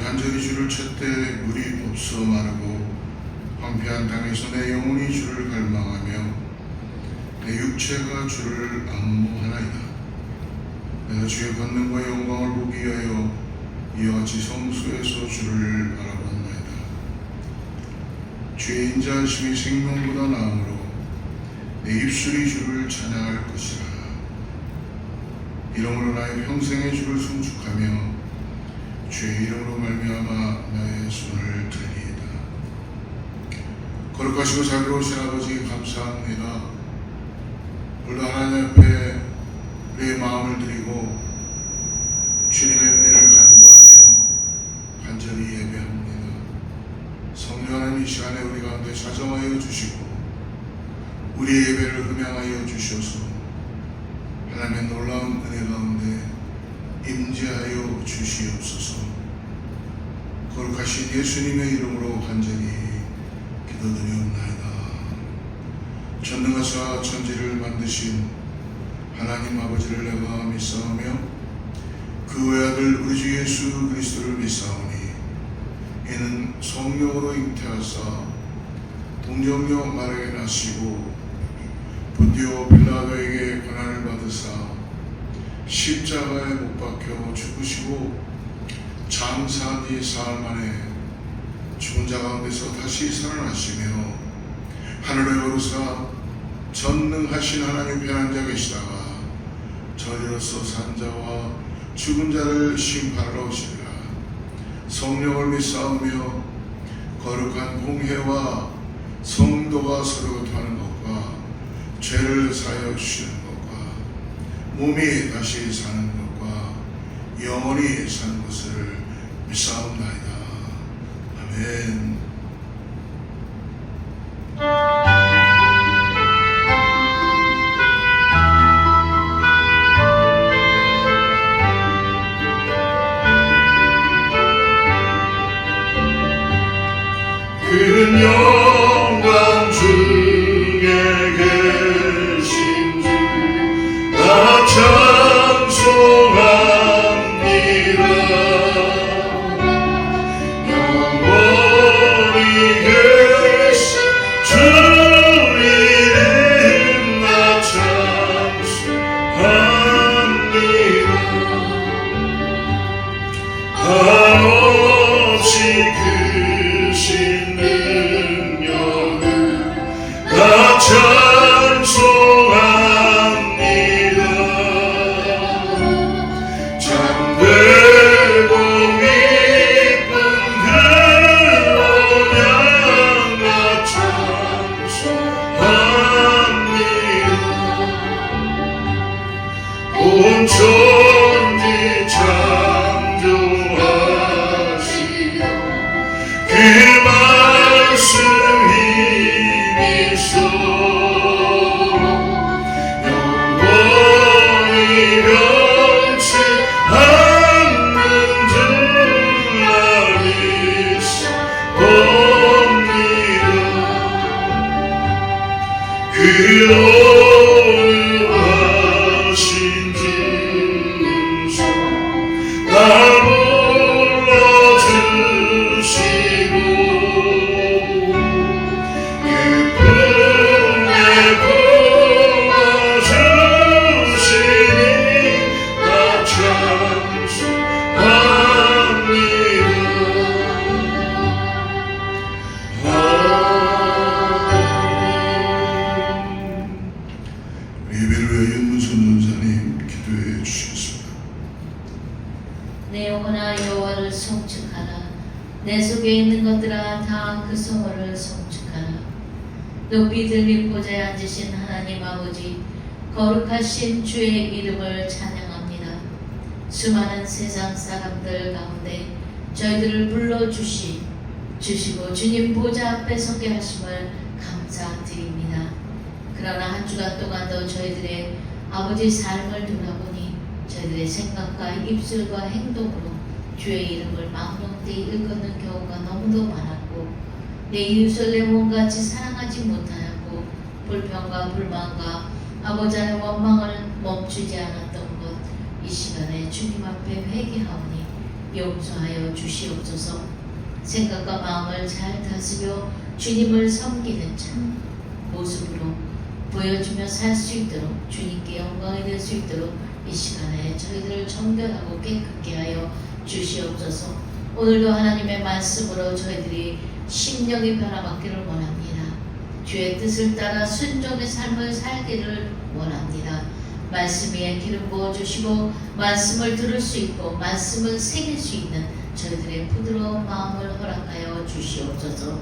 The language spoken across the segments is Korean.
간절히 주를 찾되 물이 없어 마르고 황폐한 땅에서 내 영혼이 주를 갈망하며 내 육체가 주를 앙모하나이다. 내가 주의 권능과 영광을 보기 위하여 이와 같이 성소에서 주를 바라보나이다. 주의 인자하심이 생명보다 나으므로 내 입술이 주를 찬양할 것이라. 이러므로 나의 평생에 주를 송축하며 주의 이름으로 말미암아 나의 손을 들리이다. 거룩하시고 자비로우신 아버지 감사합니다. 오늘도 하나님 앞에 우리의 마음을 드리고 주님의 은혜를 간구하며 간절히 예배합니다. 성령 하나님, 이 시간에 우리 가운데 찾아와여 주시고 우리의 예배를 흠양하여 주셔서 하나님의 놀라운 은혜 가운데 임재하여 주시옵소서. 거룩하신 예수님의 이름으로 간절히 기도드리옵나이다. 전능하사 천지를 만드신 하나님 아버지를 내가 믿사오며 그 외아들 우리 주 예수 그리스도를 믿사오니 이는 성령으로 잉태하사 동정녀 마리아에 나시고 본디오 빌라도에게 고난을 받으사 십자가에 못 박혀 죽으시고 장사한 뒤 사흘 만에 죽은 자 가운데서 다시 살아나시며 하늘에 오르사 전능하신 하나님 편한 자 계시다가 저리로서 산 자와 죽은 자를 심판하러 오시리라. 성령을 믿사오며 거룩한 공회와 성도가 서로 교통하는 것과 죄를 사하여 주시는 것과 몸이 다시 사는 것과 영원히 사는 것을 믿사옵나이다. 아멘. 큰 영광 중에 계신 주 나 찬송합니다. 영원히 계신 주 이름 나 찬송합니다. 한없이 크신 능력을 나 찬송합니다. 잠들고 깊은 그 언약 나 찬송합니다. 온 천지 창조하시며 그 말씀 힘이소 영원히 변치 않는 줄 믿사옵니다. 그 어려하신 증서 날 불러주시고 그 품에 품어주시니 나 찬송합니다. 예배를 위하여 윤문선 전사님 기도해 주시겠습니다. 내 영혼아 여호와를 송축하라. 내 속에 있는 것들아 다 그 성호를 송축하라. 높이 들린 보좌에 앉으신 하나님 아버지, 거룩하신 주의 이름을 찬양합니다. 수많은 세상 사람들 가운데 저희들을 불러주시고 주님 보좌 앞에 서게 하심을 감사드립니다. 그러나 한 주간 동안도 저희들의 아버지 삶을 돌아보니 저희들의 생각과 입술과 행동으로 주의 이름을 망령되이 일컫는 경우가 너무도 많았고 내 이웃을 내 몸같이 사랑하지 못하였고 불평과 불만과 아버지의 원망을 멈추지 않았던 것 이 시간에 주님 앞에 회개하오니 용서하여 주시옵소서. 생각과 마음을 잘 다스려 주님을 섬기는 참 모습으로 보여주며 살 수 있도록 주님께 영광이 될 수 있도록 이 시간에 저희들을 정결하고 깨끗게 하여 주시옵소서. 오늘도 하나님의 말씀으로 저희들이 심령이 변화받기를 원합니다. 주의 뜻을 따라 순종의 삶을 살기를 원합니다. 말씀 위에 기름 부어주시고 말씀을 들을 수 있고 말씀을 새길 수 있는 저희들의 부드러운 마음을 허락하여 주시옵소서.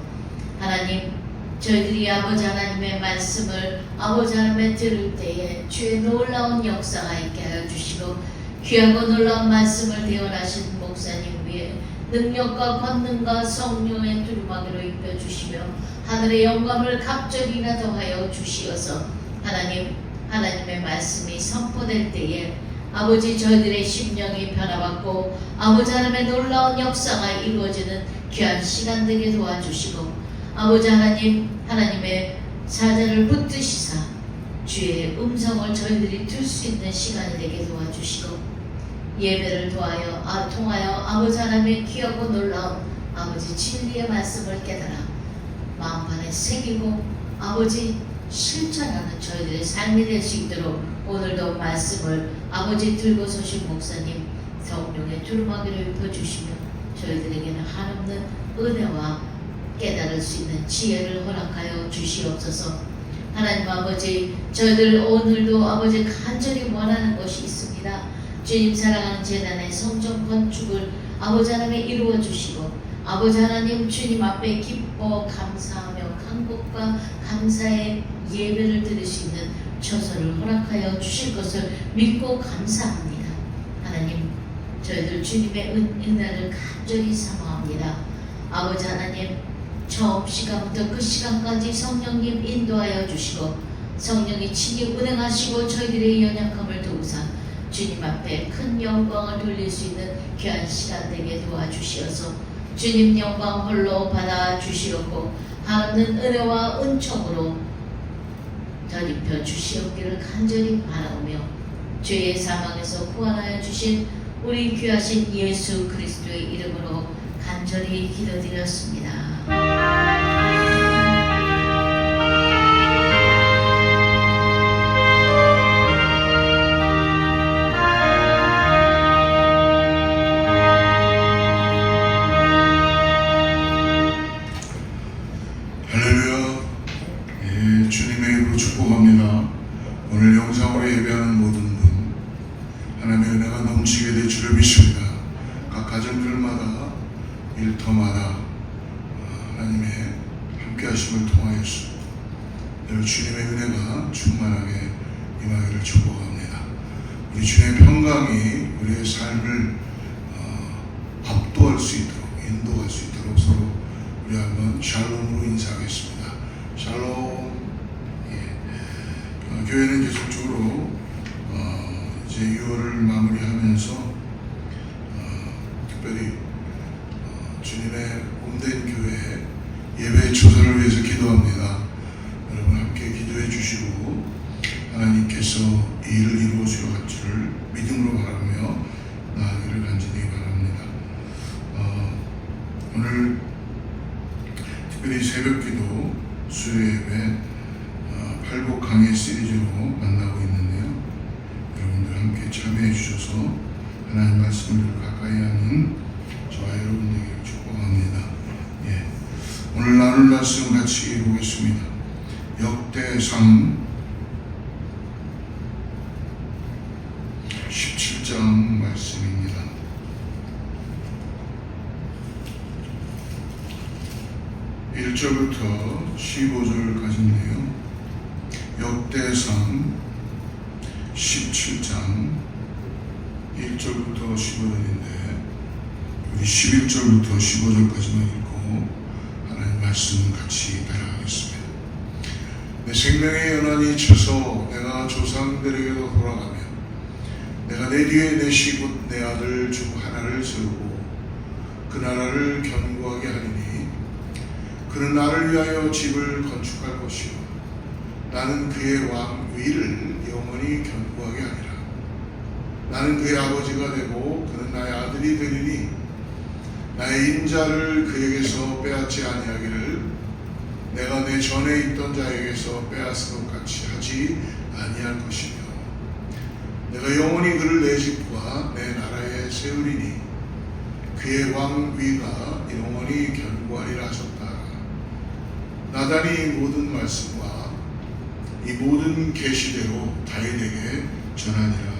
하나님, 저희들이 아버지 하나님의 말씀을 아버지 하나님의 들을 때에 주의 놀라운 역사가 있게 하여 주시고 귀하고 놀라운 말씀을 대언하신 목사님 위에 능력과 권능과 성령의 두루마기로 입혀주시며 하늘의 영광을 갑절이나 더하여 주시어서 하나님의 말씀이 선포될 때에 아버지 저희들의 심령이 변화받고 아버지 하나님의 놀라운 역사가 이루어지는 귀한 시간 되게 도와주시고 아버지 하나님의 사자를 붙드시사 주의 음성을 저희들이 들 수 있는 시간이 되게 도와주시고 예배를 통하여 아버지 하나님의 귀하고 놀라운 아버지 진리의 말씀을 깨달아 마음판에 새기고 아버지 실천하는 저희들의 삶이 될 수 있도록 오늘도 말씀을 아버지 들고 서신 목사님 성령의 두루마기를 입혀주시며 저희들에게는 한없는 은혜와 깨달을 수 있는 지혜를 허락하여 주시옵소서. 하나님 아버지, 저희들 오늘도 아버지 간절히 원하는 것이 있습니다. 주님 사랑하는 재단의 성전 건축을 아버지 하나님 이루어 주시고 아버지 하나님 주님 앞에 기뻐 감사하며 간곡과 감사의 예배를 드릴 수 있는 처소를 허락하여 주실 것을 믿고 감사합니다. 하나님, 저희들 주님의 은혜를 간절히 사모합니다. 아버지 하나님, 처음 시간부터 끝 시간까지 성령님 인도하여 주시고 성령이 친히 운행하시고 저희들의 연약함을 도우사 주님 앞에 큰 영광을 돌릴 수 있는 귀한 시간 되게 도와주시어서 주님 영광 홀로 받아 주시옵고 하나님 은혜와 은총으로 덧입혀 주시옵기를 간절히 바라오며 죄의 사망에서 구원하여 주신 우리 귀하신 예수 그리스도의 이름으로 간절히 기도드렸습니다. 할렐루야. 예, 주님의 이름으로 축복합니다. 오늘 영상으로 예배하는 모든 분 하나님의 은혜가 넘치게 될 줄을 믿습니다. 각 가정들마다 일터마다 하나님의 함께하심을 통하여서 늘 주님의 은혜가 충만하게 임하기를 축복합니다. 우리 주님의 평강이 우리의 삶을 압도할 수 있도록 인도할 수 있도록 서로 우리 한번 샬롬으로 인사하겠습니다. 샬롬. 예. 교회는 계속적으로 이제 6월을 마무리하면서 특별히 주님의 몸된 교회 예배 초선을 위해서 기도합니다. 여러분 함께 기도해 주시고 하나님께서 이 일을 이루어주려 할 줄을 믿음으로 바라며 나아가기를 간절히 바랍니다. 오늘 특별히 새벽기도 수요예배 8곡 강의 시리즈로 만나고 있는데요. 여러분들 함께 참여해 주셔서 하나님 말씀을 가까이 하는 저와 여러분에게 축복합니다. 예. 오늘 나눌 말씀 같이 보겠습니다. 역대상 17장 말씀입니다. (1절부터) 15절까지인데요. 역대상 17장 1절부터 15절인데 우리 11절부터 15절까지만 읽고 하나님 말씀 같이 따라가겠습니다. 내 생명의 연한이 쳐서 내가 조상들에게로 돌아가며 내가 내 뒤에 내시 곧 내 아들 중 하나를 세우고 그 나라를 견고하게 하리니 그는 나를 위하여 집을 건축할 것이요 나는 그의 왕 위를 영원히 견고하게 하리라. 나는 그의 아버지가 되고 그는 나의 아들이 되리니 나의 인자를 그에게서 빼앗지 아니하기를 내가 내 전에 있던 자에게서 빼앗은 것 같이 하지 아니할 것이며 내가 영원히 그를 내 집과 내 나라에 세우리니 그의 왕위가 영원히 견고하리라 하셨다. 나단이 이 모든 말씀과 이 모든 계시대로 다윗에게 전하니라.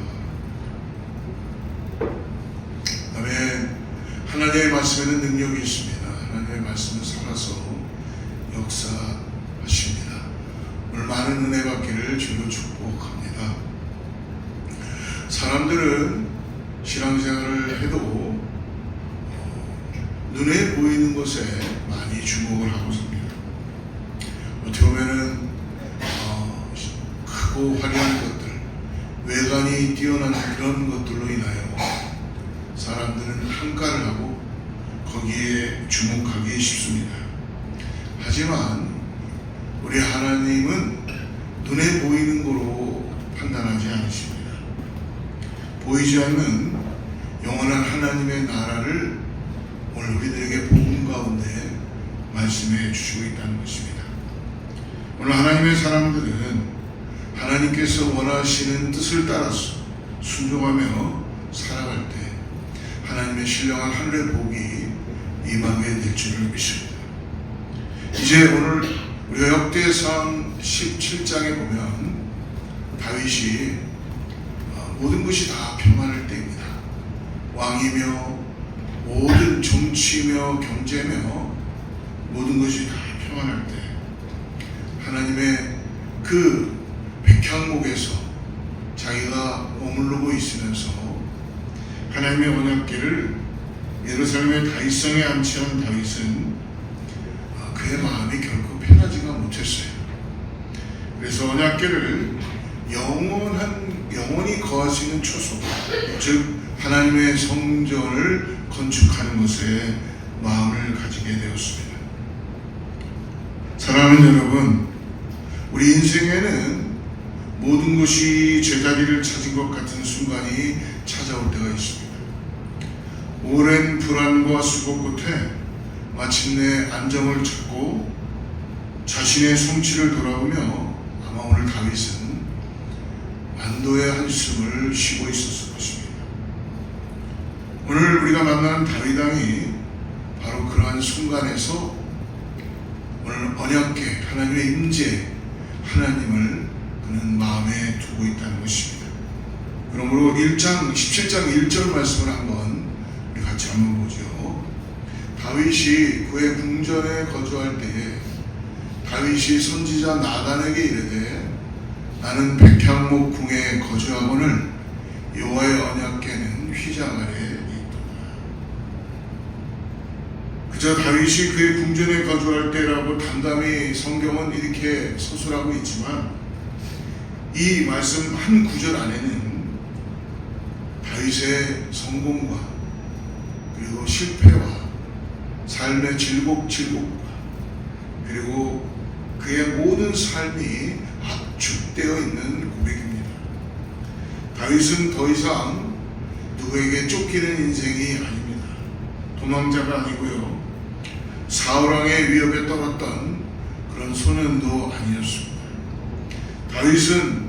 아멘. 하나님의 말씀에는 능력이 있습니다. 하나님의 말씀은 살아서 역사하십니다. 오늘 많은 은혜 받기를 주로 축복합니다. 사람들은 신앙생활을 해도 눈에 보이는 것에 많이 주목을 하고 삽니다. 어떻게 보면은 크고 화려한 것들, 외관이 뛰어난 그런 것들로 인하여 사람들은 평가를 하고 거기에 주목하기 쉽습니다. 하지만 우리 하나님은 눈에 보이는 거로 판단하지 않으십니다. 보이지 않는 영원한 하나님의 나라를 오늘 우리들에게 복음 가운데 말씀해 주시고 있다는 것입니다. 오늘 하나님의 사람들은 하나님께서 원하시는 뜻을 따라서 순종하며 살아갈 때 하나님의 신령한 하늘의 복이 임하게 될 줄을 믿습니다. 이제 오늘 우리가 역대상 17장에 보면 다윗이 모든 것이 다 평안할 때입니다. 왕이며 모든 정치며 경제며 모든 것이 다 평안할 때 하나님의 그 백향목에서 자기가 머무르고 있으면서 하나님의 언약궤를 예루살렘의 다윗성에 안치한 다윗은 그의 마음이 결코 편하지가 못했어요. 그래서 언약궤를 영원히 거할 수 있는 초소, 즉 하나님의 성전을 건축하는 것에 마음을 가지게 되었습니다. 사랑하는 여러분, 우리 인생에는 모든 것이 제자리를 찾은 것 같은 순간이 찾아올 때가 있습니다. 오랜 불안과 수고 끝에 마침내 안정을 찾고 자신의 성취를 돌아보며 아마 오늘 다윗은 안도의 한숨을 쉬고 있었을 것입니다. 오늘 우리가 만나는 다윗 왕이 바로 그러한 순간에서 오늘 언약궤 하나님의 임재 하나님을 그는 마음에 두고 있다는 것입니다. 그러므로 17장 1절 말씀을 우리 같이 한번 보죠. 다윗이 그의 궁전에 거주할 때에 다윗이 선지자 나단에게 이르되 나는 백향목 궁에 거주하거늘 여호와의 언약궤는 휘장 아래 있도다. 그저 다윗이 그의 궁전에 거주할 때라고 담담히 성경은 이렇게 서술하고 있지만 이 말씀 한 구절 안에는 다윗의 성공과 그리고 실패와 삶의 질곡질곡과 그리고 그의 모든 삶이 압축되어 있는 고백입니다. 다윗은 더 이상 누구에게 쫓기는 인생이 아닙니다. 도망자가 아니고요. 사울왕의 위협에 떨었던 그런 소년도 아니었습니다. 다윗은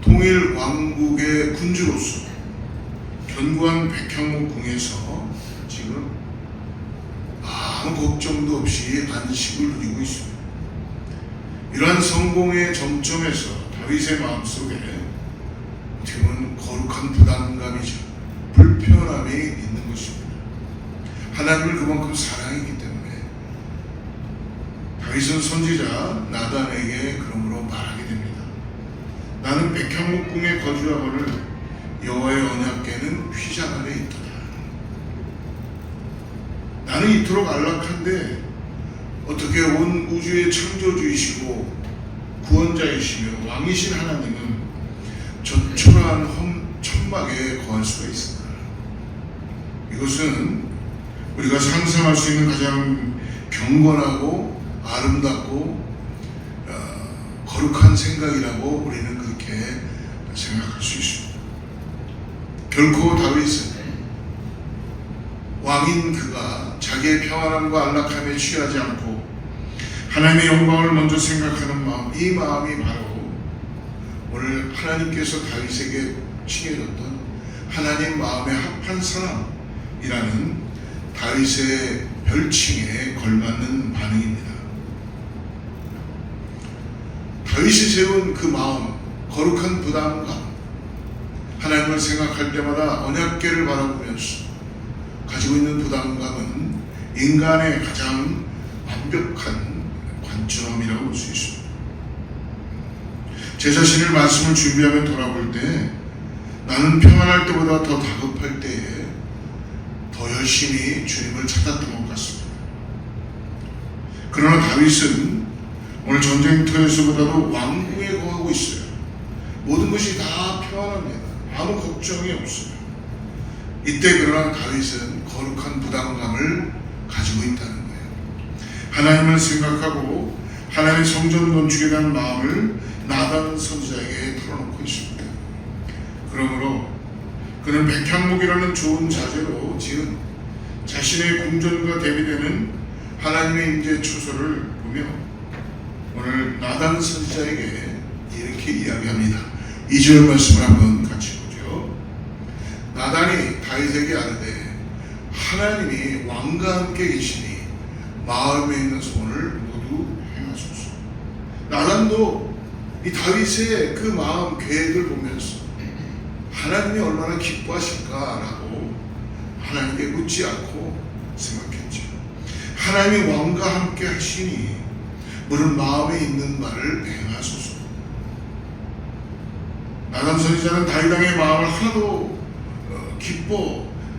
통일 왕국의 군주로서 견고한 백향목 궁에서 지금 아무 걱정도 없이 안식을 누리고 있습니다. 이러한 성공의 정점에서 다윗의 마음속에 어떻게 보면 거룩한 부담감이죠. 불편함이 있는 것입니다. 하나님을 그만큼 사랑했기 때문에 다윗은 선지자 나단에게 그러므로 말하게 됩니다. 나는 백향목 궁에 거주하거늘 여호와의 언약궤는 휘장 아래 있도다. 나는 이토록 안락한데 어떻게 온 우주의 창조주이시고 구원자이시며 왕이신 하나님은 저 초라한 천막에 거할 수가 있을까? 이것은 우리가 상상할 수 있는 가장 경건하고 아름답고 거룩한 생각이라고 우리는 그렇게 생각할 수 있습니다. 결코 다윗은 왕인 그가 자기의 평안함과 안락함에 취하지 않고 하나님의 영광을 먼저 생각하는 마음, 이 마음이 바로 오늘 하나님께서 다윗에게 칭해줬던 하나님 마음에 합한 사람이라는 다윗의 별칭에 걸맞는 반응입니다. 다윗이 세운 그 마음, 거룩한 부담감, 하나님을 생각할 때마다 언약궤를 바라보면서 가지고 있는 부담감은 인간의 가장 완벽한 관점이라고 볼 수 있습니다. 제 자신을 말씀을 준비하며 돌아볼 때 나는 평안할 때보다 더 다급할 때에 더 열심히 주님을 찾았던 것 같습니다. 그러나 다윗은 오늘 전쟁터에서보다도 왕궁에 거하고 있어요. 모든 것이 다 평안합니다. 아무 걱정이 없어요. 이때 그러나 다윗은 거룩한 부담감을 가지고 있다는 거예요. 하나님을 생각하고 하나님의 성전 건축에 대한 마음을 나단 선지자에게 털어놓고 있습니다. 그러므로 그는 백향목이라는 좋은 자재로 지은 자신의 궁전과 대비되는 하나님의 임재 초소를 보며 오늘 나단 선지자에게 이렇게 이야기합니다. 2절 말씀을 한번 같이 보죠. 나단이 다윗에게 아뢰되 하나님이 왕과 함께 계시니 마음에 있는 소원을 모두 행하소서. 나단도 이 다윗의 그 마음 계획을 보면서 하나님이 얼마나 기뻐하실까라고 하나님께 묻지 않고 생각했죠. 하나님이 왕과 함께 하시니 물은 마음에 있는 말을 행하소서. 나단 선지자는 다윗 왕의 마음을 하나도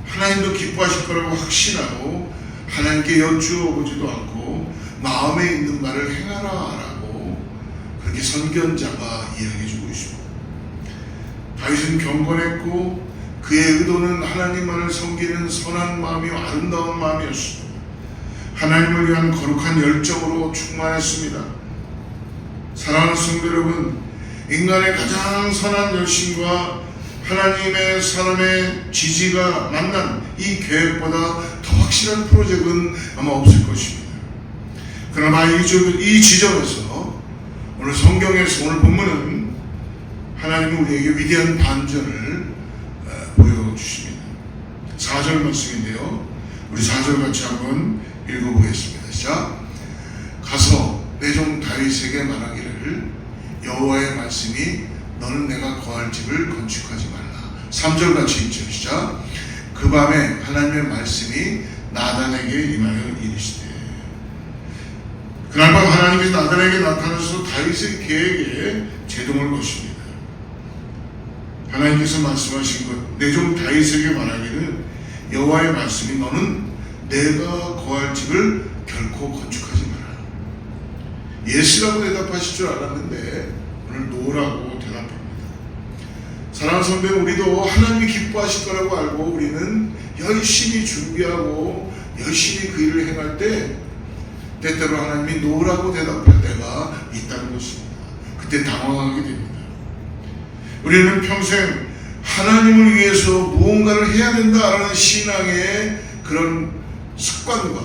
하나님도 기뻐하실 거라고 확신하고 하나님께 여쭈어 보지도 않고 마음에 있는 말을 행하라라고 그렇게 선견자가 이야기해주고 있습니다. 다윗은 경건했고 그의 의도는 하나님만을 섬기는 선한 마음이요 아름다운 마음이었습니다. 하나님을 위한 거룩한 열정으로 충만했습니다. 사랑하는 성도 여러분, 인간의 가장 선한 열심과 하나님의 사람의 지지가 만난 이 계획보다 더 확실한 프로젝트는 아마 없을 것입니다. 그러나 이 지점에서 오늘 성경에서 오늘 본문은 하나님은 우리에게 위대한 반전을 보여주십니다. 4절 말씀인데요. 우리 4절 같이 한번 읽어보겠습니다. 시작. 가서 내 종 다윗에게 말하기를 여호와의 말씀이 너는 내가 거할 집을 건축하지 말라. 3절 같이 읽죠. 시작. 그 밤에 하나님의 말씀이 나단에게 임하여 이르시되. 그날 밤 하나님께서 나단에게 나타나셔서 다윗의 계획에 제동을 거십니다. 하나님께서 말씀하신 것, 내 종 다윗에게 말하기를 여호와의 말씀이 너는 내가 거할 집을 결코 건축하지 마라. 예스라고 대답하실 줄 알았는데 오늘 노라고 대답합니다. 사랑하는 선배, 우리도 하나님이 기뻐하실 거라고 알고 우리는 열심히 준비하고 열심히 그 일을 행할 때 때때로 하나님이 노라고 대답할 때가 있다는 것입니다. 그때 당황하게 됩니다. 우리는 평생 하나님을 위해서 무언가를 해야 된다라는 신앙의 그런 습관과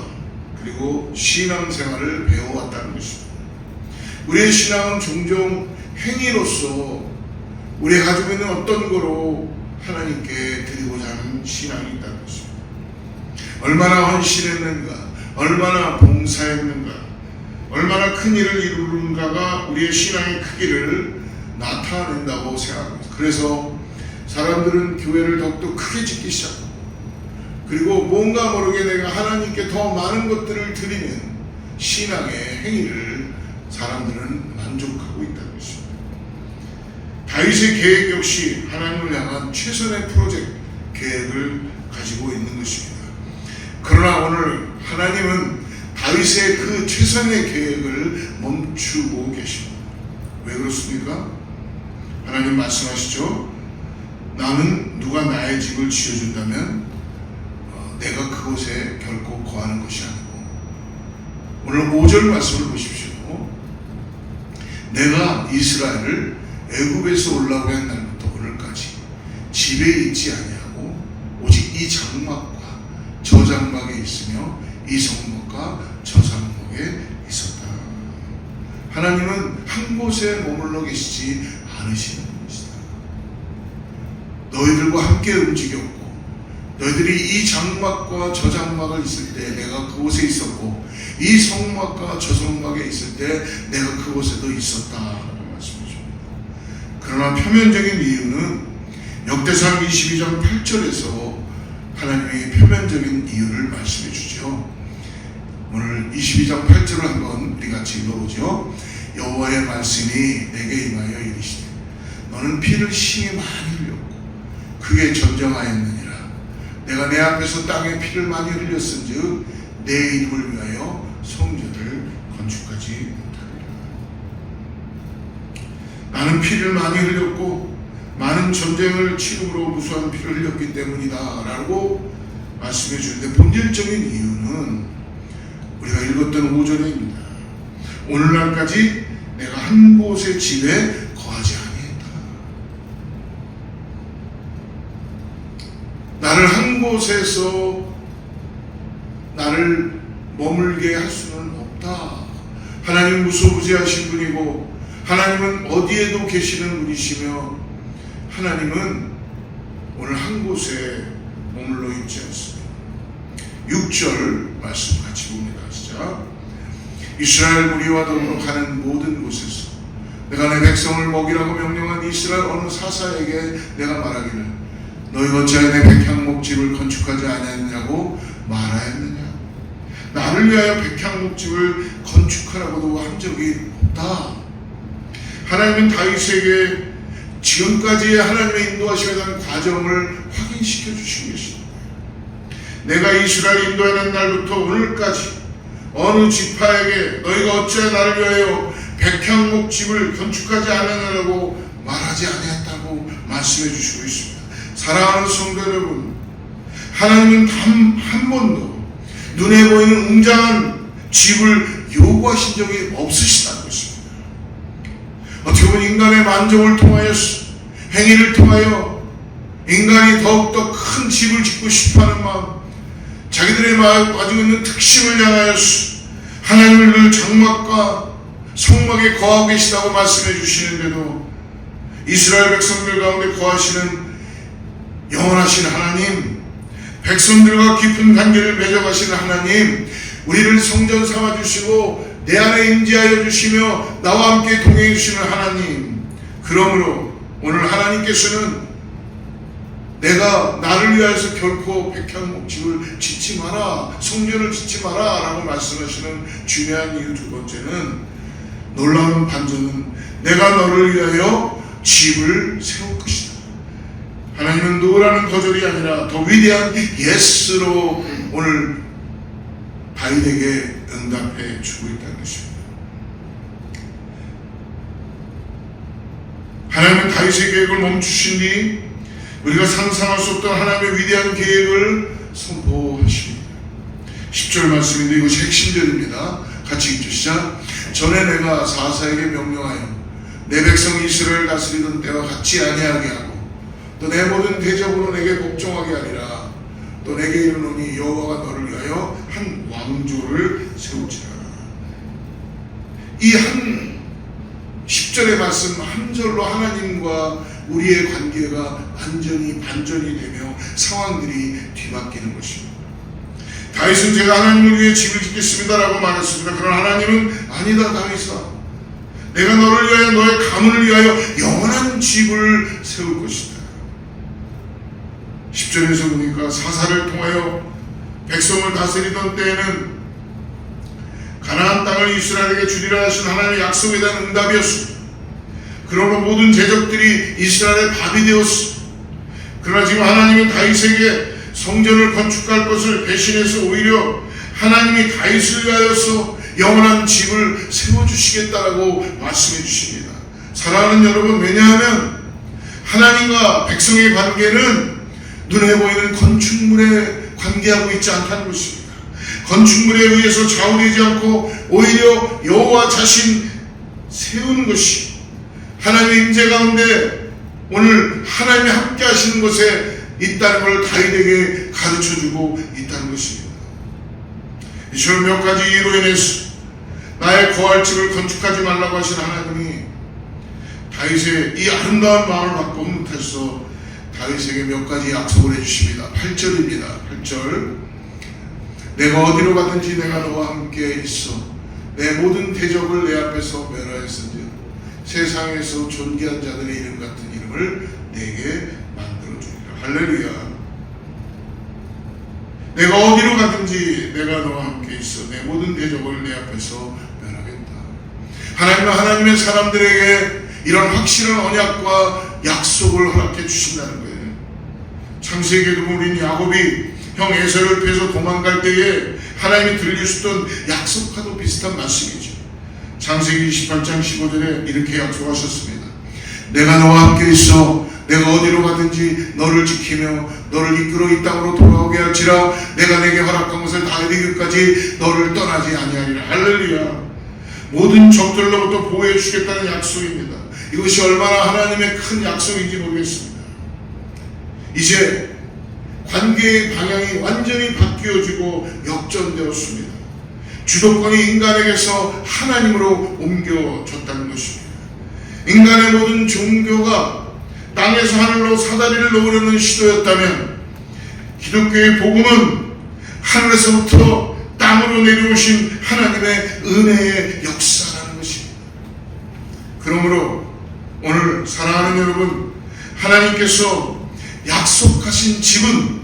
그리고 신앙생활을 배워왔다는 것입니다. 우리의 신앙은 종종 행위로서 우리가 가지고 있는 어떤 거로 하나님께 드리고자 하는 신앙이 있다는 것입니다. 얼마나 헌신했는가, 얼마나 봉사했는가, 얼마나 큰 일을 이루는가가 우리의 신앙의 크기를 나타낸다고 생각합니다. 그래서 사람들은 교회를 더욱더 크게 짓기 시작하고 그리고 뭔가 모르게 내가 하나님께 더 많은 것들을 드리는 신앙의 행위를 사람들은 만족하고 있다는 것입니다. 다윗의 계획 역시 하나님을 향한 최선의 프로젝트 계획을 가지고 있는 것입니다. 그러나 오늘 하나님은 다윗의 그 최선의 계획을 멈추고 계십니다. 왜 그렇습니까? 하나님 말씀하시죠. 나는 누가 나의 집을 지어준다면 내가 그곳에 결코 거하는 것이 아니고, 오늘 5절 말씀을 보십시오. 내가 이스라엘을 애굽에서 올라오게 한 날부터 오늘까지 집에 있지 아니하고 오직 이 장막과 저 장막에 있으며 이 성막과 저 성막에 있었다. 하나님은 한 곳에 머물러 계시지 않으시는 분이시다. 너희들과 함께 움직였고 너희들이 이 장막과 저 장막을 있을 때 내가 그곳에 있었고 이 성막과 저 성막에 있을 때 내가 그곳에도 있었다라고 말씀해 줍니다. 그러나 표면적인 이유는 역대상 22장 8절에서 하나님의 표면적인 이유를 말씀해 주죠. 오늘 22장 8절을 한번 우리 같이 읽어보죠. 여호와의 말씀이 내게 임하여 이르시되 너는 피를 심히 많이 흘렸고 크게 전쟁하였느니라. 내가 내 앞에서 땅에 피를 많이 흘렸은즉 내 이름을 위하여 성전을 건축하지 못하리라. 나는 피를 많이 흘렸고 많은 전쟁을 치름으로 무수한 피를 흘렸기 때문이다 라고 말씀해 주는데, 본질적인 이유는 우리가 읽었던 5절입니다. 오늘날까지 내가 한 곳의 집에 거하지 아니했다. 나를 한 곳에서 나를 머물게 할 수는 없다. 하나님은 무소부지하신 분이고 하나님은 어디에도 계시는 분이시며 하나님은 오늘 한 곳에 머물러 있지 않습니다. 6절 말씀 같이 봅니다. 시작. 이스라엘 무리와 더불어 가는 모든 곳에서 내가 내 백성을 먹이라고 명령한 이스라엘 어느 사사에게 내가 말하기를 너희가 어찌하여 내 백향목집을 건축하지 아니하느냐고 말하였느냐. 나를 위하여 백향목집을 건축하라고도 한 적이 없다. 하나님은 다윗에게 지금까지의 하나님의 인도하심에 대한 과정을 확인시켜 주신 것입니다. 내가 이스라엘 인도하는 날부터 오늘까지 어느 지파에게 너희가 어찌하여 나를 위하여 백향목집을 건축하지 않았느냐고 말하지 아니했다고 말씀해 주시고 있습니다. 사랑하는 성도 여러분, 하나님은 한 번도 눈에 보이는 웅장한 집을 요구하신 적이 없으시다는 것입니다. 어떻게 보면 인간의 만족을 통하여서, 행위를 통하여 인간이 더욱더 큰 집을 짓고 싶어하는 마음, 자기들의 마음에 가지고 있는 특심을 향하여서 하나님을 늘 장막과 성막에 거하고 계시다고 말씀해 주시는데도 이스라엘 백성들 가운데 거하시는 영원하신 하나님, 백성들과 깊은 관계를 맺어가시는 하나님, 우리를 성전 삼아주시고 내 안에 임재하여 주시며 나와 함께 동행해 주시는 하나님, 그러므로 오늘 하나님께서는 내가 나를 위하여서 결코 백향목집을 짓지 마라, 성전을 짓지 마라 라고 말씀하시는 중요한 이유 두 번째는, 놀라운 반전은 내가 너를 위하여 집을 세울 것이다. 하나님은 노라는 거절이 아니라 더 위대한 예스로 오늘 다윗에게 응답해 주고 있다는 것입니다. 하나님은 다윗의 계획을 멈추신 뒤 우리가 상상할 수 없던 하나님의 위대한 계획을 선포하십니다. 10절 말씀인데 이것이 핵심절입니다. 같이 읽죠. 시작. 전에 내가 사사에게 명령하여 내 백성 이스라엘 다스리던 때와 같지 아니하게 하고 또 내 모든 대적으로 내게 복종하게 하리라. 또 내게 이르노니 여호와가 너를 위하여 한 왕조를 세우지라. 이 한 10절의 말씀 한 절로 하나님과 우리의 관계가 완전히 반전이 되며 상황들이 뒤바뀌는 것입니다. 다윗은 제가 하나님을 위해 집을 짓겠습니다라고 말했습니다. 그러나 하나님은 아니다 다윗아, 내가 너를 위하여 너의 가문을 위하여 영원한 집을 세울 것이다. 10절에서 보니까 사사를 통하여 백성을 다스리던 때에는 가나안 땅을 이스라엘에게 주리라 하신 하나님의 약속에 대한 응답이었습니다. 그러므로 모든 제적들이 이스라엘의 밥이 되었습니다. 그러나 지금 하나님은 다윗에게 성전을 건축할 것을 대신해서 오히려 하나님이 다윗을 위하여서 영원한 집을 세워주시겠다라고 말씀해 주십니다. 사랑하는 여러분, 왜냐하면 하나님과 백성의 관계는 눈에 보이는 건축물에 관계하고 있지 않다는 것입니다. 건축물에 의해서 좌우되지 않고 오히려 여호와 자신 세우는 것이 하나님의 임재 가운데 오늘 하나님이 함께 하시는 것에 있다는 걸 다윗에게 가르쳐주고 있다는 있다는 것입니다. 이처럼 몇 가지 이유로 인해서 나의 거할 집을 건축하지 말라고 하신 하나님이 다윗의 이 아름다운 마음을 받고 못해서 다윗에게 몇 가지 약속을 해주십니다. 8절입니다. 8절. 내가 어디로 가든지 내가 너와 함께 있어 내 모든 대적을 내 앞에서 멸하였은즉 세상에서 존귀한 자들의 이름 같은 이름을 내게 만들어주리라. 할렐루야. 내가 어디로 가든지 내가 너와 함께 있어 내 모든 대적을 내 앞에서 멸하겠다. 하나님은 하나님의 사람들에게 이런 확실한 언약과 약속을 허락해 주신다는 거예요. 창세기에도 우린 야곱이 형 에서를 피해서 도망갈 때에 하나님이 들려주셨던 약속과도 비슷한 말씀이죠. 창세기 28장 15절에 이렇게 약속하셨습니다. 내가 너와 함께 있어 내가 어디로 가든지 너를 지키며 너를 이끌어 이 땅으로 돌아오게 할지라 내가 내게 허락한 것을 다 이루기까지 너를 떠나지 아니하리라. 할렐루야. 모든 적들로부터 보호해 주겠다는 약속입니다. 이것이 얼마나 하나님의 큰 약속인지 모르겠습니다. 이제 관계의 방향이 완전히 바뀌어지고 역전되었습니다. 주도권이 인간에게서 하나님으로 옮겨졌다는 것입니다. 인간의 모든 종교가 땅에서 하늘로 사다리를 놓으려는 시도였다면 기독교의 복음은 하늘에서부터 땅으로 내려오신 하나님의 은혜의 역사라는 것입니다. 그러므로 오늘 사랑하는 여러분, 하나님께서 약속하신 집은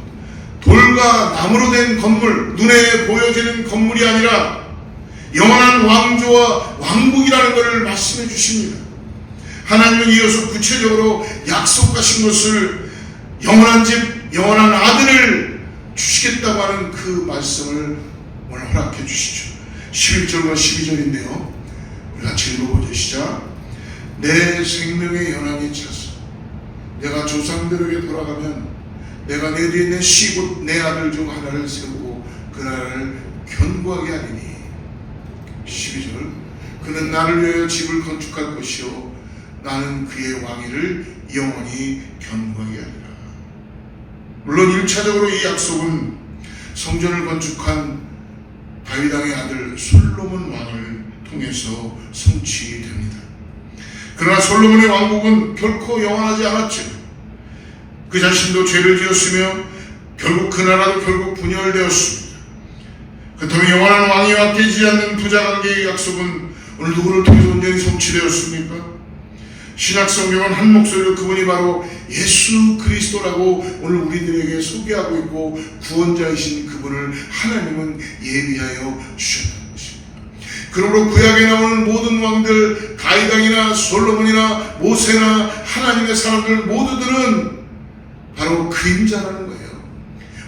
돌과 나무로 된 건물, 눈에 보여지는 건물이 아니라 영원한 왕조와 왕국이라는 것을 말씀해 주십니다. 하나님은 이어서 구체적으로 약속하신 것을 영원한 집, 영원한 아들을 주시겠다고 하는 그 말씀을 오늘 허락해 주시죠. 11절과 12절인데요. 우리 같이 읽어보죠. 시작. 내 생명의 연한이 차서 내가 조상들에게 돌아가면 내가 내 뒤에 내 시곧 내 아들 중 하나를 세우고 그 나라를 견고하게 하리니. 12절. 그는 나를 위하여 집을 건축할 것이요 나는 그의 왕위를 영원히 견고하게 하리라. 물론 1차적으로 이 약속은 성전을 건축한 다윗 왕의 아들 솔로몬 왕을 통해서 성취됩니다. 그러나 솔로몬의 왕국은 결코 영원하지 않았죠. 그 자신도 죄를 지었으며 결국 그 나라도 결국 분열되었습니다. 그렇다면 영원한 왕위와 깨지지 않는 부자관계의 약속은 오늘 누구를 통해서 온전히 성취되었습니까? 신약 성경은 한 목소리로 그분이 바로 예수 그리스도라고 오늘 우리들에게 소개하고 있고 구원자이신 그분을 하나님은 예비하여 주셨다는 것입니다. 그러므로 구약에 나오는 모든 왕들, 다윗 왕이나 솔로몬이나 모세나 하나님의 사람들 모두들은 바로 그림자라는 거예요.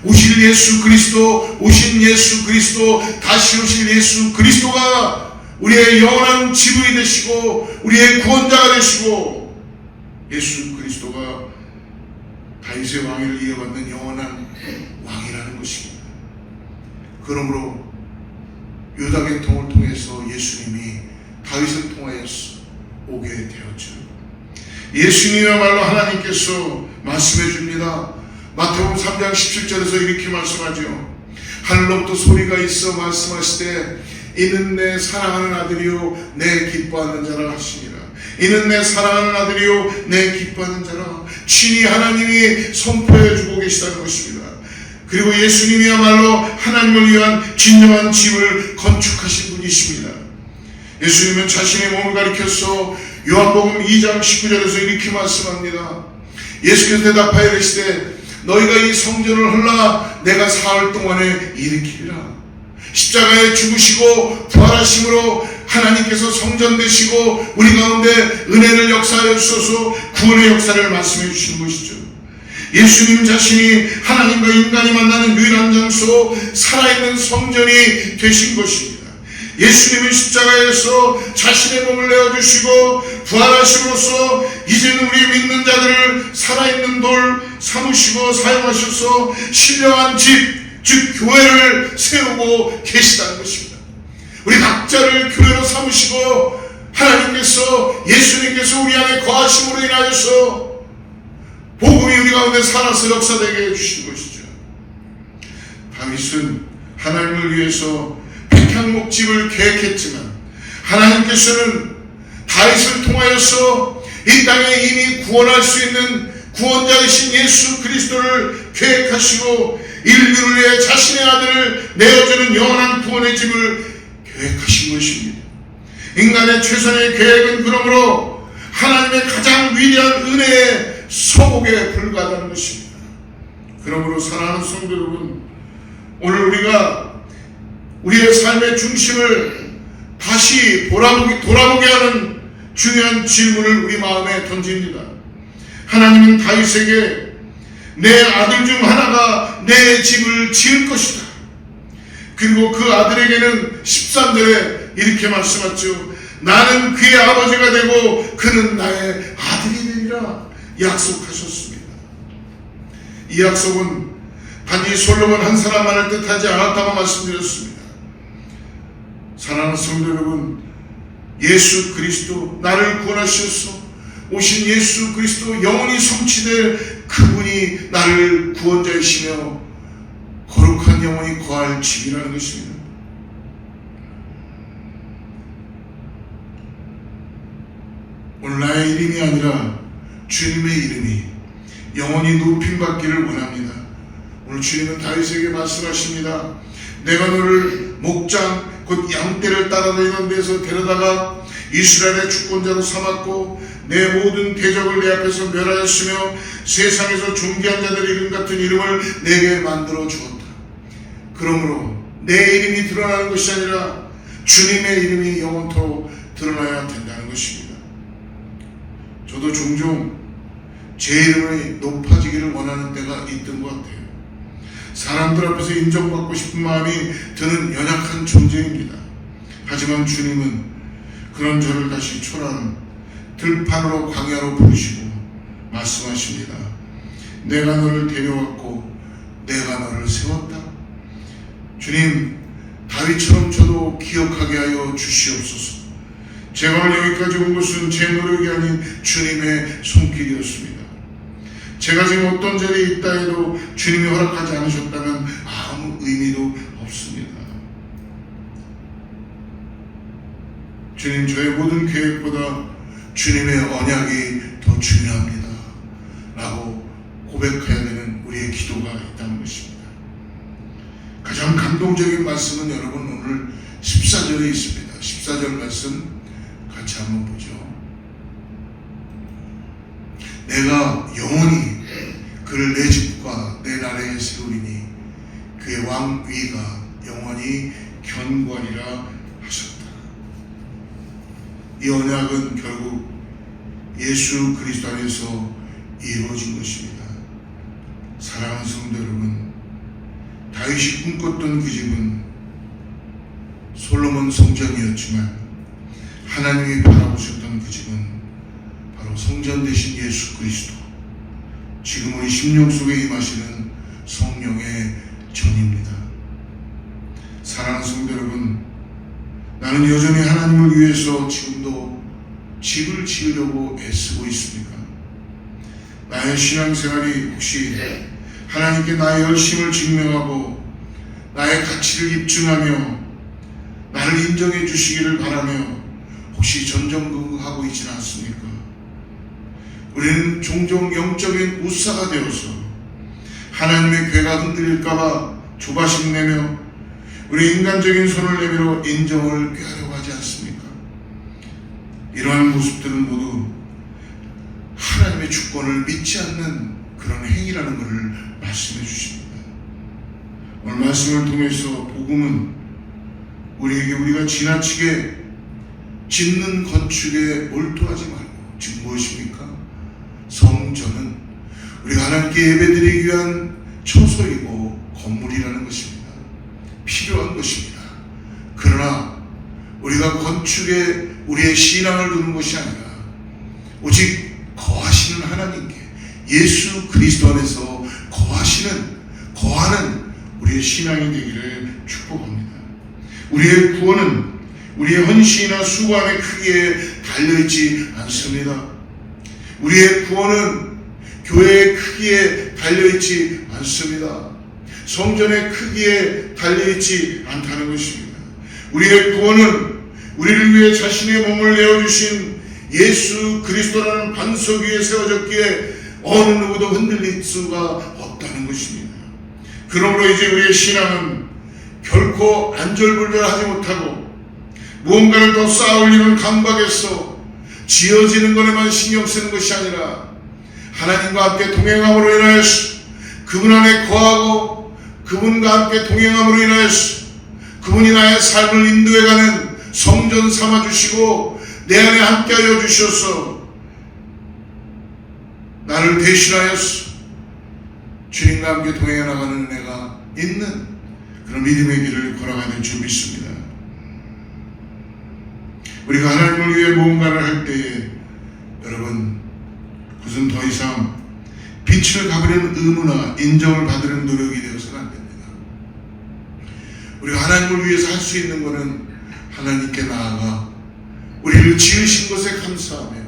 오실 예수 그리스도, 오신 예수 그리스도, 다시 오실 예수 그리스도가 우리의 영원한 지붕이 되시고 우리의 구원자가 되시고 예수 그리스도가 다윗의 왕위를 이어받는 영원한 왕이라는 것입니다. 그러므로 유다 계통을 통해서 예수님이 다윗을 통하여서 오게 되었죠. 예수님이야말로 하나님께서 말씀해 줍니다. 마태복음 3장 17절에서 이렇게 말씀하죠. 하늘로부터 소리가 있어 말씀하시되 이는 내 사랑하는 아들이요 내 기뻐하는 자라 하시니라. 이는 내 사랑하는 아들이요 내 기뻐하는 자라. 친히 하나님이 선포해 주고 계시다는 것입니다. 그리고 예수님이야말로 하나님을 위한 진정한 집을 건축하신 분이십니다. 예수님은 자신의 몸을 가리켜서 요한복음 2장 19절에서 이렇게 말씀합니다. 예수께서 대답하여 이르시되 너희가 이 성전을 헐라 내가 사흘 동안에 일으키리라. 십자가에 죽으시고 부활하심으로 하나님께서 성전 되시고 우리 가운데 은혜를 역사하여 주셔서 구원의 역사를 말씀해 주시는 것이죠. 예수님 자신이 하나님과 인간이 만나는 유일한 장소, 살아있는 성전이 되신 것입니다. 예수님은 십자가에서 자신의 몸을 내어주시고 부활하심으로써 이제는 우리 믿는 자들을 살아있는 돌 삼으시고 사용하셔서 신령한 집, 즉 교회를 세우고 계시다는 것입니다. 우리 각자를 교회로 삼으시고 하나님께서 예수님께서 우리 안에 거하심으로 인하여서 복음이 우리 가운데 살아서 역사되게 해주신 것이죠. 다윗은 하나님을 위해서 백향목집을 계획했지만 하나님께서는 다윗을 통하여서 이 땅에 이미 구원할 수 있는 구원자이신 예수 그리스도를 계획하시고 인류를 위해 자신의 아들을 내어주는 영원한 구원의 집을 계획하신 것입니다. 인간의 최선의 계획은 그러므로 하나님의 가장 위대한 은혜의 소복에 불과하다는 것입니다. 그러므로 사랑하는 성도 여러분, 오늘 우리가 우리의 삶의 중심을 다시 돌아보게 하는 중요한 질문을 우리 마음에 던집니다. 하나님은 다윗에게 내 아들 중 하나가 내 집을 지을 것이다. 그리고 그 아들에게는 13절에 이렇게 말씀하죠. 나는 그의 아버지가 되고 그는 나의 아들이 되리라 약속하셨습니다. 이 약속은 단지 솔로몬 한 사람만을 뜻하지 않았다고 말씀드렸습니다. 사랑하는 성도 여러분, 예수 그리스도 나를 구원하셔서 오신 예수 그리스도 영원히 성취될 그분이 나를 구원자이시며 거룩한 영혼이 거할 집이라는 것입니다. 오늘 나의 이름이 아니라 주님의 이름이 영원히 높임받기를 원합니다. 오늘 주님은 다윗에게 말씀하십니다. 내가 너를 목장 곧 양떼를 따라다니는 데서 데려다가 이스라엘의 주권자로 삼았고 내 모든 대적을 내 앞에서 멸하였으며 세상에서 존귀한 자들의 이름 같은 이름을 내게 만들어 주었다. 그러므로 내 이름이 드러나는 것이 아니라 주님의 이름이 영원토록 드러나야 된다는 것입니다. 저도 종종 제 이름이 높아지기를 원하는 때가 있던 것 같아요. 사람들 앞에서 인정받고 싶은 마음이 드는 연약한 존재입니다. 하지만 주님은 그런 저를 다시 초라한 들판으로 광야로 부르시고 말씀하십니다. 내가 너를 데려왔고 내가 너를 세웠다. 주님, 다윗처럼 저도 기억하게 하여 주시옵소서. 제가 오늘 여기까지 온 것은 제 노력이 아닌 주님의 손길이었습니다. 제가 지금 어떤 자리에 있다 해도 주님이 허락하지 않으셨다면 아무 의미도 없습니다. 주님, 저의 모든 계획보다 주님의 언약이 더 중요합니다 라고 고백해야 되는 우리의 기도가 있다는 것입니다. 가장 감동적인 말씀은 여러분 오늘 14절에 있습니다. 14절 말씀 같이 한번 보죠. 내가 영원히 그를 내 집과 내 나라에 세우리니 그의 왕위가 영원히 견고하리라 하셨다. 이 언약은 결국 예수 그리스도 안에서 이루어진 것입니다. 사랑하는 성도 여러분, 다윗이 꿈꿨던 그 집은 솔로몬 성전이었지만 하나님이 바라보셨던 그 집은 바로 성전 되신 예수 그리스도, 지금 우리 심령 속에 임하시는 성령의 전입니다. 사랑하는 성도 여러분, 나는 여전히 하나님을 위해서 지금도 집을 지으려고 애쓰고 있습니까? 나의 신앙생활이 혹시 하나님께 나의 열심을 증명하고 나의 가치를 입증하며 나를 인정해 주시기를 바라며 혹시 전전긍긍하고 있지는 않습니까? 우리는 종종 영적인 우사가 되어서 하나님의 궤가 흔들릴까봐 조바심 내며 우리 인간적인 손을 내밀어 인정을 꾀하려고 하지 않습니까? 이러한 모습들은 모두 하나님의 주권을 믿지 않는 그런 행위라는 것을 말씀해 주십니다. 오늘 말씀을 통해서 복음은 우리에게 우리가 지나치게 짓는 건축에 몰두하지 말고, 지금 무엇입니까? 성전은 우리가 하나님께 예배드리기 위한 처소이고 건물이라는 것입니다. 필요한 것입니다. 그러나 우리가 건축에 우리의 신앙을 두는 것이 아니라 오직 거하시는 하나님께, 예수 그리스도 안에서 거하는 우리의 신앙이 되기를 축복합니다. 우리의 구원은 우리의 헌신이나 수고함의 크기에 달려있지 않습니다. 우리의 구원은 교회의 크기에 달려있지 않습니다. 성전의 크기에 달려있지 않다는 것입니다. 우리의 구원은 우리를 위해 자신의 몸을 내어주신 예수 그리스도라는 반석 위에 세워졌기에 어느 누구도 흔들릴 수가 없다는 것입니다. 그러므로 이제 우리의 신앙은 결코 안절부절하지 못하고 무언가를 더 쌓아올리는 강박에서 지어지는 것에만 신경 쓰는 것이 아니라 하나님과 함께 동행함으로 인하여서 그분 안에 거하고 그분과 함께 동행함으로 인하여서 그분이 나의 삶을 인도해가는 성전 삼아주시고 내 안에 함께하여 주셔서 나를 대신하여서 주님과 함께 동행해 나가는 은혜가 있는 그런 믿음의 길을 걸어가야 될 줄 믿습니다. 우리가 하나님을 위해 무언가를 할 때에 여러분 그것은 더 이상 빛을 갚으려는 의무나 인정을 받으려는 노력이 되어서는 안 됩니다. 우리가 하나님을 위해서 할 수 있는 것은 하나님께 나아가 우리를 지으신 것에 감사하며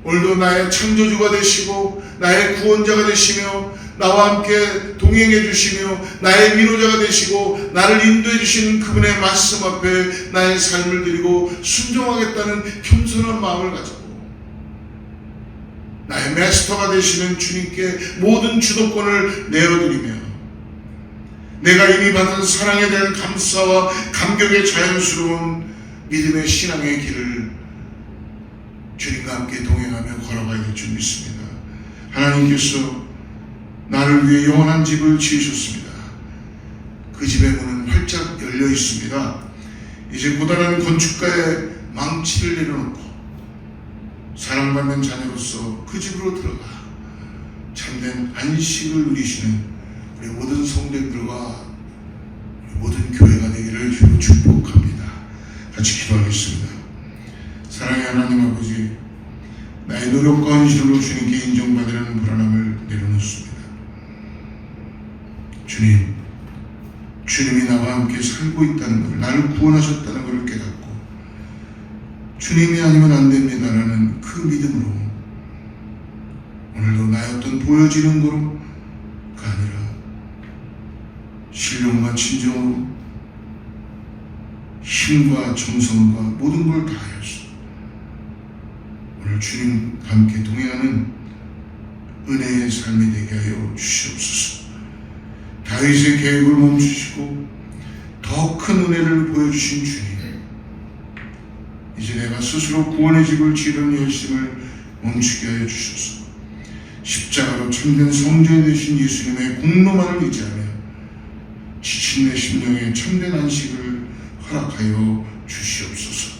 오늘도 나의 창조주가 되시고 나의 구원자가 되시며 나와 함께 동행해 주시며 나의 위로자가 되시고 나를 인도해 주시는 그분의 말씀 앞에 나의 삶을 드리고 순종하겠다는 겸손한 마음을 가지고 나의 마스터가 되시는 주님께 모든 주도권을 내어드리며 내가 이미 받은 사랑에 대한 감사와 감격의 자연스러운 믿음의 신앙의 길을 주님과 함께 동행하며 걸어가야 될 줄 믿습니다. 하나님께서 나를 위해 영원한 집을 지으셨습니다. 그 집의 문은 활짝 열려 있습니다. 이제 고단한 건축가의 망치를 내려놓고 사랑받는 자녀로서 그 집으로 들어가 참된 안식을 누리시는 우리 모든 성도들과 모든 교회가 되기를 주로 축복합니다. 같이 기도하겠습니다. 사랑의 하나님 아버지, 나의 노력과 헌신으로 주님께 인정받으려는 불안함을 내려놓습니다. 주님, 주님이 나와 함께 살고 있다는 것을, 나를 구원하셨다는 것을 깨닫고 주님이 아니면 안 됩니다라는 그 믿음으로 오늘도 나의 어떤 보여지는 거로가 아니라 신령과 진정으로 힘과 정성과 모든 걸 다하여서 오늘 주님과 함께 동행하는 은혜의 삶이 되게 하여 주시옵소서. 다윗의 계획을 멈추시고 더 큰 은혜를 보여주신 주님, 이제 내가 스스로 구원의 집을 지으려는 열심을 멈추게 하여 주셔서 십자가로 참된 성전 되신 예수님의 공로만을 의지하며 지친 내 심령에 참된 안식을 허락하여 주시옵소서.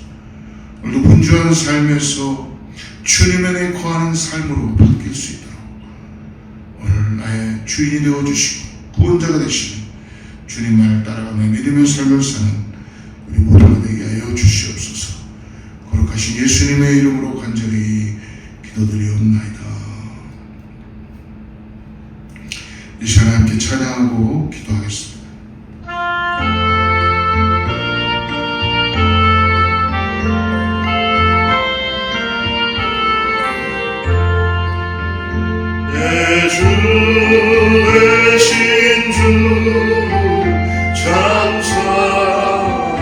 오늘도 분주한 삶에서 주님 안에 거하는 삶으로 바뀔 수 있도록 오늘 나의 주인이 되어주시고 구원자가 되시는 주님만을 따라가는 믿음의 삶을 사는 우리 모두가 되게 하여 주시옵소서. 거룩하신 예수님의 이름으로 간절히 기도드리옵나이다. 이 시간에 함께 찬양하고 기도하겠습니다. 내 주 되신 주 참 사랑하고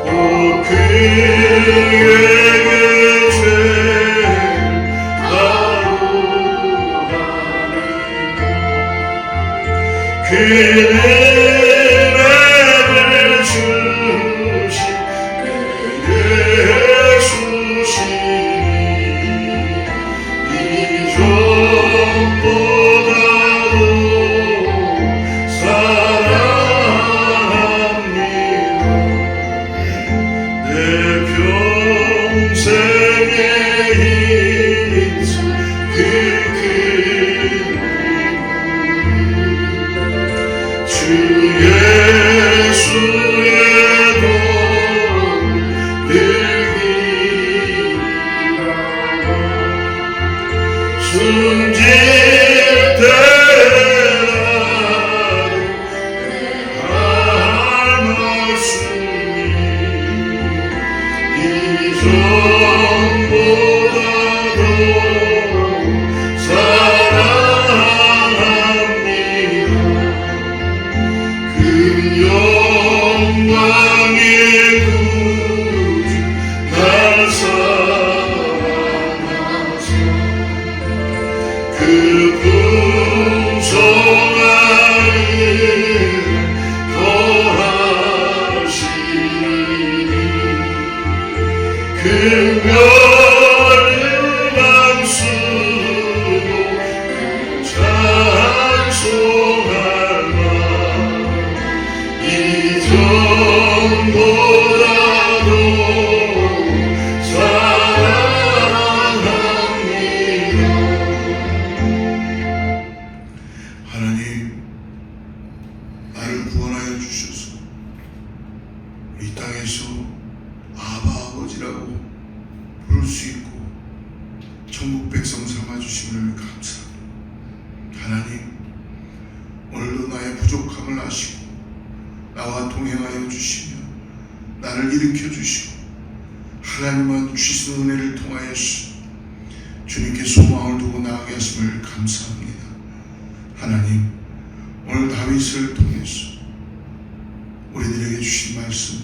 또 그에게 영광의 구주 날 사랑하소 그 풍성하게 거하시니 그 멸망 수도 찬송할마 이전보다도 사랑합니다. 하나님, 나를 구원하여 주셔서 이 땅에서 아바 아버지라고 부를 수 있고 천국 백성 삼아주심을 감사합니다. 하나님, 오늘도 나의 부족함을 아시고 나와 동행하여 주시며 나를 일으켜 주시고 하나님만 주시는 은혜를 통하여서 주님께 소망을 두고 나아가게 하심을 감사합니다. 하나님, 오늘 다윗을 통해서 우리들에게 주신 말씀,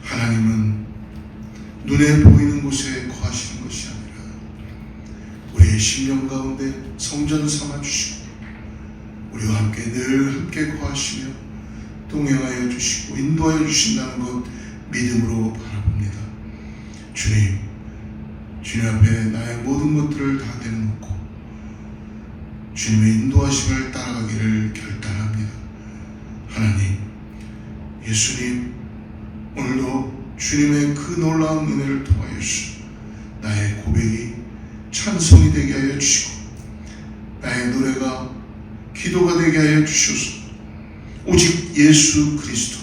하나님은 눈에 보이는 곳에 거하시는 것이 아니라 우리의 심령 가운데 성전 삼아주시고 우리와 함께 늘 함께 거하시며 동행하여 주시고 인도하여 주신다는 것 믿음으로 바라봅니다. 주님 앞에 나의 모든 것들을 다 내려놓고 주님의 인도하심을 따라가기를 결단합니다. 하나님, 예수님, 오늘도 주님의 그 놀라운 은혜를 통하여서 나의 고백이 찬송이 되게 하여 주시고 나의 노래가 기도가 되게 하여 주셔서 오직 예수 그리스도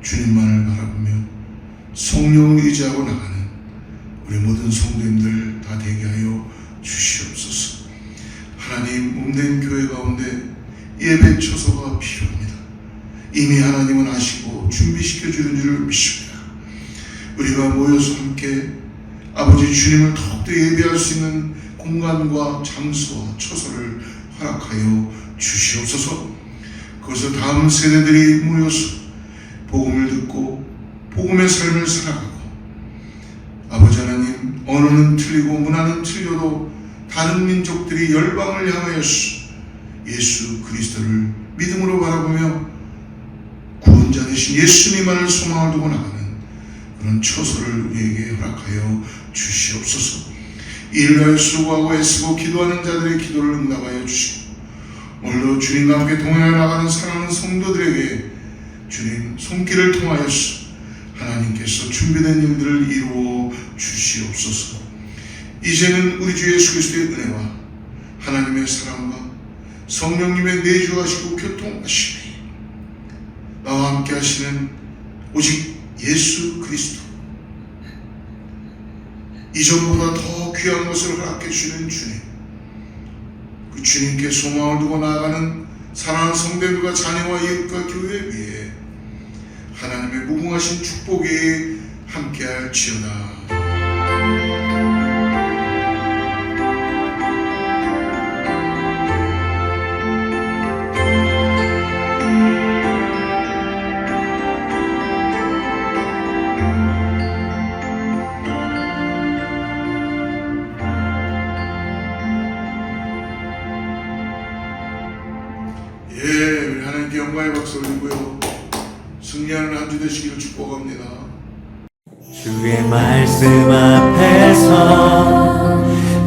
주님만을 바라보며 성령을 의지하고 나가는 우리 모든 성도님들 다 되게 하여 주시옵소서. 하나님, 몸된 교회 가운데 예배 처소가 필요합니다. 이미 하나님은 아시고 준비시켜 주는 줄을 믿습니다. 우리가 모여서 함께 아버지 주님을 더욱더 예배할 수 있는 공간과 장소와 처소를 허락하여 주시옵소서. 그것을 다음 세대들이 모여서 복음을 듣고 복음의 삶을 살아가고 아버지 하나님, 언어는 틀리고 문화는 틀려도 다른 민족들이 열방을 향하여서 예수 그리스도를 믿음으로 바라보며 구원자 되신 예수님만을 소망을 두고 나가는 그런 처소를 우리에게 허락하여 주시옵소서. 이를 하여 수고하고 애쓰고 기도하는 자들의 기도를 응답하여 주시고 오늘도 주님과 함께 동행해 나가는 사랑하는 성도들에게 주님 손길을 통하여서 하나님께서 준비된 일들을 이루어 주시옵소서. 이제는 우리 주 예수 그리스도의 은혜와 하나님의 사랑과 성령님의 내주하시고 교통하심이 나와 함께 하시는 오직 예수 그리스도, 이전보다 더 귀한 것을 허락해 주시는 주님, 그 주님께 소망을 두고 나아가는 사랑하는 성도들과 자녀와 이웃과 교회 위에 하나님의 무궁하신 축복이 함께할지어다. 우리 하나님께 영광의 박수 올리고요. 승리하는 한 주 되시기를 축복합니다. 주의 말씀 앞에서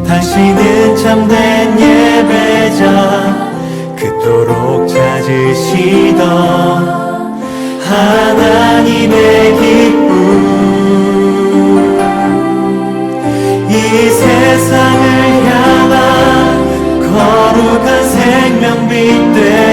당신은 참된 예배자, 그토록 찾으시던 하나님의 기쁨, 이 세상을 향한 거룩한 생명빛 되